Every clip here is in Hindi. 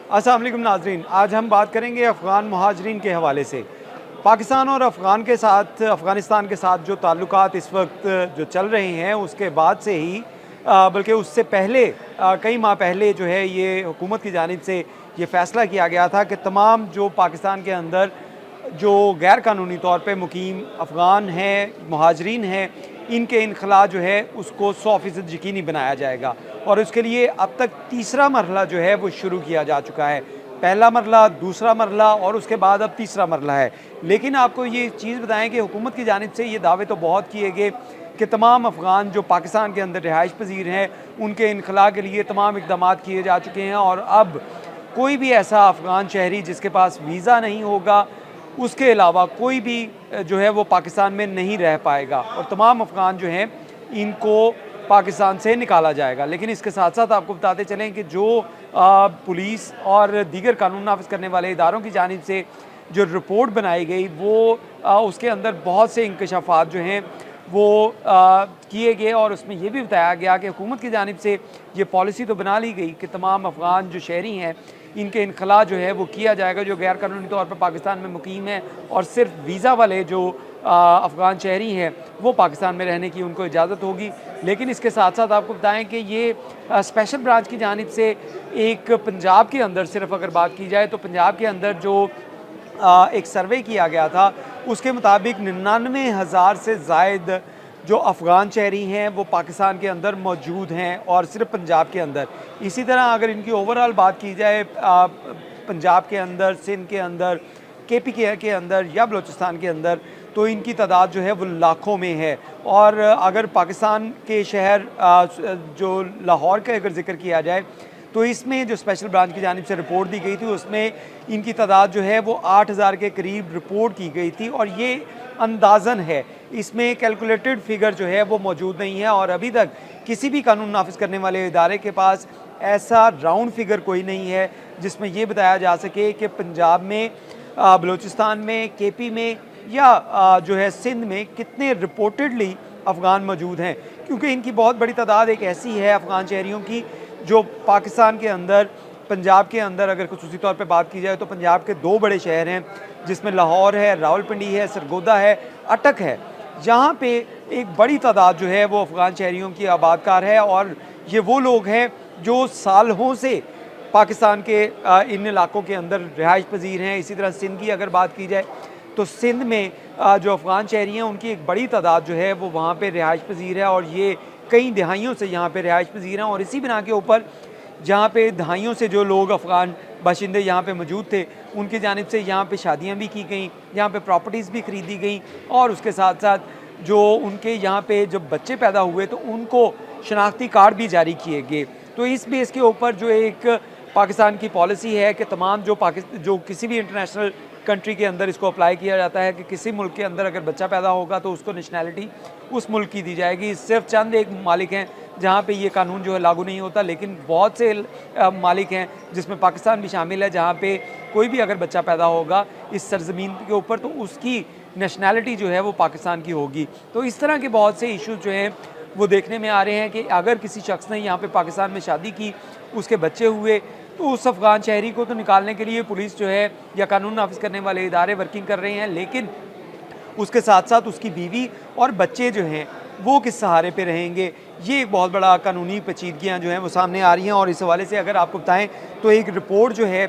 अस्सलाम वालेकुम नाज़रीन, आज हम बात करेंगे अफ़गान मुहाजिरीन के हवाले से। पाकिस्तान और अफ़गानिस्तान के साथ जो ताल्लुकात इस वक्त जो चल रहे हैं उसके बाद से ही बल्कि उससे पहले कई माह पहले जो है ये हुकूमत की जानिब से ये फ़ैसला किया गया था कि तमाम जो पाकिस्तान के अंदर जो गैर कानूनी तौर पे मुकीम अफ़गान हैं, मुहाजिरीन हैं, इनके इनखला जो है उसको 100% यकीनी बनाया जाएगा और उसके लिए अब तक तीसरा मरहला जो है वो शुरू किया जा चुका है। पहला मरहला, दूसरा मरहला और उसके बाद अब तीसरा मरहला है। लेकिन आपको ये चीज़ बताएँ कि हुकूमत की जानिब से ये दावे तो बहुत किए गए कि तमाम अफ़गान जो पाकिस्तान के अंदर रिहाइश पज़ीर हैं, उनके इनखला के लिए तमाम इक़दाम किए जा चुके हैं और अब कोई भी ऐसा अफ़गान शहरी जिसके पास वीज़ा नहीं होगा, उसके अलावा कोई भी जो है वो पाकिस्तान में नहीं रह पाएगा और तमाम अफ़गान जो हैं इनको पाकिस्तान से निकाला जाएगा। लेकिन इसके साथ साथ आपको बताते चलें कि जो पुलिस और दीगर कानून नाफ़िज़ करने वाले इदारों की जानिब से जो रिपोर्ट बनाई गई वो उसके अंदर बहुत से इंकशाफात जो हैं वो किए गए और उसमें ये भी बताया गया कि हुकूमत की जानिब से ये पॉलिसी तो बना ली गई कि तमाम अफ़गान जो शहरी हैं इनके इनखला जो है वो किया जाएगा, जो गैर कानूनी तौर पर पाकिस्तान में मुकीम है और सिर्फ वीज़ा वाले जो अफ़गान शहरी हैं वो पाकिस्तान में रहने की उनको इजाज़त होगी। लेकिन इसके साथ साथ आपको बताएं कि ये स्पेशल ब्रांच की जानिब से एक पंजाब के अंदर सिर्फ अगर बात की जाए तो पंजाब के अंदर जो एक सर्वे किया गया था उसके मुताबिक 99,000 से ज़ायद जो अफ़गान शहरी हैं वो पाकिस्तान के अंदर मौजूद हैं और सिर्फ पंजाब के अंदर। इसी तरह अगर इनकी ओवरऑल बात की जाए पंजाब के अंदर, सिंध के अंदर, केपी के अंदर या बलूचिस्तान के अंदर, तो इनकी तादाद जो है वो लाखों में है। और अगर पाकिस्तान के शहर जो लाहौर का अगर ज़िक्र किया जाए तो इसमें जो स्पेशल ब्रांच की जानिब से रिपोर्ट दी गई थी उसमें इनकी तादाद जो है वो 8,000 के करीब रिपोर्ट की गई थी और ये अंदाज़न है, इसमें कैलकुलेटेड फ़िगर जो है वो मौजूद नहीं है और अभी तक किसी भी कानून नाफिज करने वाले इदारे के पास ऐसा राउंड फिगर कोई नहीं है जिसमें ये बताया जा सके कि पंजाब में, बलूचिस्तान में, केपी में या जो है सिंध में कितने रिपोर्टेडली अफ़गान मौजूद हैं, क्योंकि इनकी बहुत बड़ी तादाद एक ऐसी है अफ़गान शहरियों की जो पाकिस्तान के अंदर, पंजाब के अंदर अगर खुसूसी तौर पे बात की जाए तो पंजाब के 2 बड़े शहर हैं जिसमें लाहौर है, रावलपिंडी है, सरगोदा है, अटक है। यहाँ पे एक बड़ी तादाद जो है वो अफ़गान शहरियों की आबादकार है और ये वो लोग हैं जो सालों से पाकिस्तान के इन इलाकों के अंदर रिहाइश पज़ीर हैं। इसी तरह सिंध की अगर बात की जाए तो सिंध में जो अफ़गान शहरी हैं उनकी एक बड़ी तादाद जो है वो वहाँ पे रिहाइश पज़ीर है और ये कई दहाइयों से यहाँ पे रिहाइश पज़ीर हैं और इसी बिना के ऊपर जहाँ पे दहाइयों से जो लोग अफ़गान बाशिंदे यहाँ पे मौजूद थे उनकी जानिब से यहाँ पे शादियाँ भी की गई, यहाँ पे प्रॉपर्टीज़ भी ख़रीदी गई और उसके साथ साथ जो उनके यहाँ पे जब बच्चे पैदा हुए तो उनको शनाख्ती कार्ड भी जारी किए गए। तो इस बेस के ऊपर जो एक पाकिस्तान की पॉलिसी है कि तमाम जो किसी भी इंटरनेशनल कंट्री के अंदर इसको अप्लाई किया जाता है कि किसी मुल्क के अंदर अगर बच्चा पैदा होगा तो उसको नेशनैलिटी उस मुल्क की दी जाएगी। सिर्फ चंद एक मालिक हैं जहाँ पे ये कानून जो है लागू नहीं होता, लेकिन बहुत से मालिक हैं जिसमें पाकिस्तान भी शामिल है जहाँ पे कोई भी अगर बच्चा पैदा होगा इस सरजमीन के ऊपर तो उसकी नेशनैलिटी जो है वो पाकिस्तान की होगी। तो इस तरह के बहुत से इशूज़ जो हैं वो देखने में आ रहे हैं कि अगर किसी शख्स ने यहाँ पे पाकिस्तान में शादी की, उसके बच्चे हुए, तो उस अफ़गान शहरी को तो निकालने के लिए पुलिस जो है या कानून नाफिज करने वाले इदारे वर्किंग कर रहे हैं, लेकिन उसके साथ साथ उसकी बीवी और बच्चे जो हैं वो किस सहारे पे रहेंगे, ये एक बहुत बड़ा कानूनी पेचीदगियाँ जो हैं वो सामने आ रही हैं। और इस हवाले से अगर आपको बताएं तो एक रिपोर्ट जो है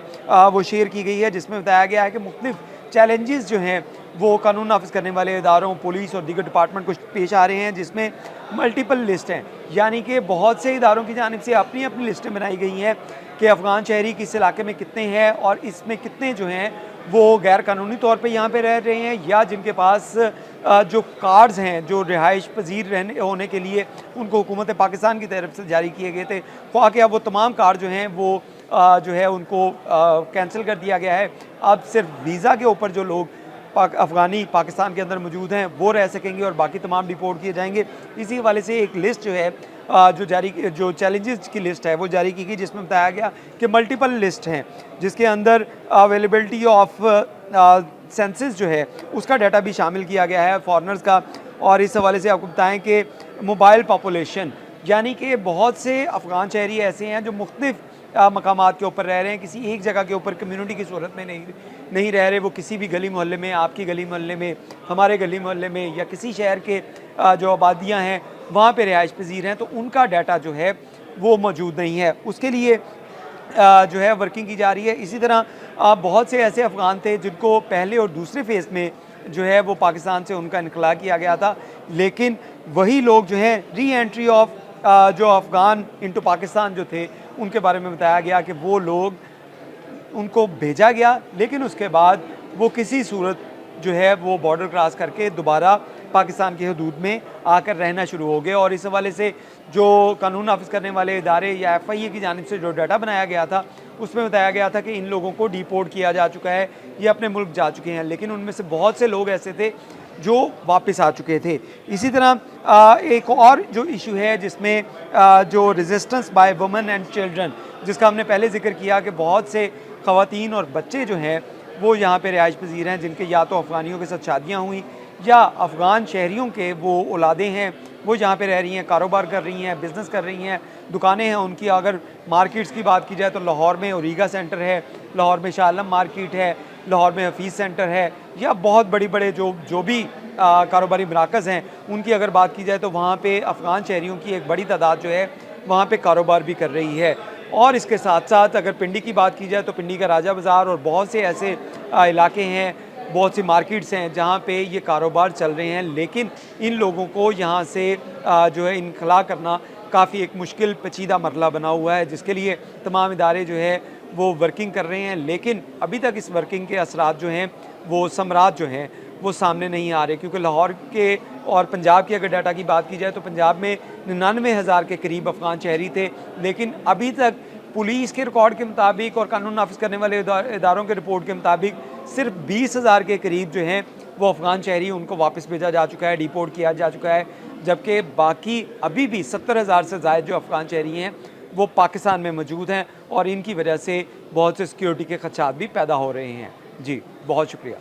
वो शेयर की गई है जिसमें बताया गया है कि मुख्तलिफ चैलेंजेस जो हैं वो कानून नाफिज करने वाले इदारों, पुलिस और दीगर डिपार्टमेंट को पेश आ रहे हैं, जिसमें मल्टीपल लिस्ट हैं, यानी कि बहुत से इदारों की जानिब से अपनी अपनी लिस्टें बनाई गई हैं कि अफ़गान शहरी किस इलाके में कितने हैं और इसमें कितने जो हैं वो गैर कानूनी तौर पे यहाँ पे रह रहे हैं या जिनके पास जो कार्ड्स हैं जो रिहाइश पज़ीर रहने होने के लिए उनको हुकूमत पाकिस्तान की तरफ से जारी किए गए थे, ख्वाह कि अब वो तमाम कार्ड जो हैं वो जो है उनको कैंसिल कर दिया गया है। अब सिर्फ वीज़ा के ऊपर जो लोग अफ़गानी पाकिस्तान के अंदर मौजूद हैं वो रह सकेंगे और बाकी तमाम डिपोर्ट किए जाएंगे। इसी हवाले से एक लिस्ट जो है जो चैलेंजेस की लिस्ट है वो जारी की गई, जिसमें बताया गया कि मल्टीपल लिस्ट हैं जिसके अंदर अवेलेबिलिटी ऑफ सेंसस जो है उसका डाटा भी शामिल किया गया है फॉरनर्स का। और इस हवाले से आपको बताएं कि मोबाइल पॉपुलेशन, यानी कि बहुत से अफ़गान शहरी ऐसे हैं जो मुख्तलिफ मकामात के ऊपर रह रहे हैं, किसी एक जगह के ऊपर कम्युनिटी की सूरत में नहीं रह रहे। वो किसी भी गली मोहल्ले में, आपकी गली मोहल्ले में, हमारे गली मोहल्ले में या किसी शहर के जो आबादियाँ हैं वहाँ पे रिहाइश पजीर हैं, तो उनका डाटा जो है वो मौजूद नहीं है। उसके लिए जो है वर्किंग की जा रही है। इसी तरह बहुत से ऐसे अफ़गान थे जिनको पहले और दूसरे फ़ेज़ में जो है वो पाकिस्तान से उनका इनखला किया गया था, लेकिन वही लोग जो हैं री एंट्री ऑफ जो अफ़गान इनटू पाकिस्तान जो थे, उनके बारे में बताया गया कि वो लोग उनको भेजा गया, लेकिन उसके बाद वो किसी सूरत जो है वो बॉर्डर क्रॉस करके दोबारा पाकिस्तान की हदूद में आकर रहना शुरू हो गए। और इस हवाले से जो कानून नाफिज करने वाले इदारे या FIA की जानिब से जो डाटा बनाया गया था, उसमें बताया गया था कि इन लोगों को डिपोर्ट किया जा चुका है, ये अपने मुल्क जा चुके हैं, लेकिन उनमें से बहुत से लोग ऐसे थे जो वापस आ चुके थे। इसी तरह एक और जो इशू है जिसमें जो resistance by women and children, जिसका हमने पहले जिक्र किया कि बहुत से ख़वातीन और बच्चे जो हैं वो यहाँ पे रिहाइश पजीर हैं, जिनके या तो अफ़गानियों के साथ शादियाँ हुई या अफ़गान शहरियों के वो औलादें हैं, वो यहाँ पे रह रही हैं, कारोबार कर रही हैं, बिज़नेस कर रही हैं, दुकानें हैं उनकी। अगर मार्केट्स की बात की जाए तो लाहौर में ओरिगा सेंटर है, लाहौर में शाह आलम मार्केट है, लाहौर में हफीज़ सेंटर है, या बहुत बड़े जो भी कारोबारी मराकज़ हैं उनकी अगर बात की जाए तो वहाँ पे अफ़गान शहरियों की एक बड़ी तादाद जो है वहाँ पे कारोबार भी कर रही है। और इसके साथ साथ अगर पिंडी की बात की जाए तो पिंडी का राजा बाज़ार और बहुत से ऐसे इलाके हैं, बहुत सी मार्केट्स हैं जहाँ पे ये कारोबार चल रहे हैं, लेकिन इन लोगों को यहाँ से जो है इनखला करना काफ़ी एक मुश्किल पेचीदा मरला बना हुआ है, जिसके लिए तमाम इदारे जो है वो वर्किंग कर रहे हैं, लेकिन अभी तक इस वर्किंग के असरात जो हैं वो समरात जो हैं वो सामने नहीं आ रहे। क्योंकि लाहौर के और पंजाब की अगर डाटा की बात की जाए तो पंजाब में 99,000 के करीब अफ़गान शहरी थे, लेकिन अभी तक पुलिस के रिकॉर्ड के मुताबिक और कानून नाफिज करने वाले इदारों के रिपोर्ट के मुताबिक सिर्फ 20,000 के करीब जो हैं वो अफ़गान शहरी उनको वापस भेजा जा चुका है, डिपोर्ट किया जा चुका है, जबकि बाकी अभी भी 70,000 से ज़ायद जो अफ़गान शहरी हैं वो पाकिस्तान में मौजूद हैं, और इनकी वजह से बहुत से सिक्योरिटी के खदशात भी पैदा हो रहे हैं। जी, बहुत शुक्रिया।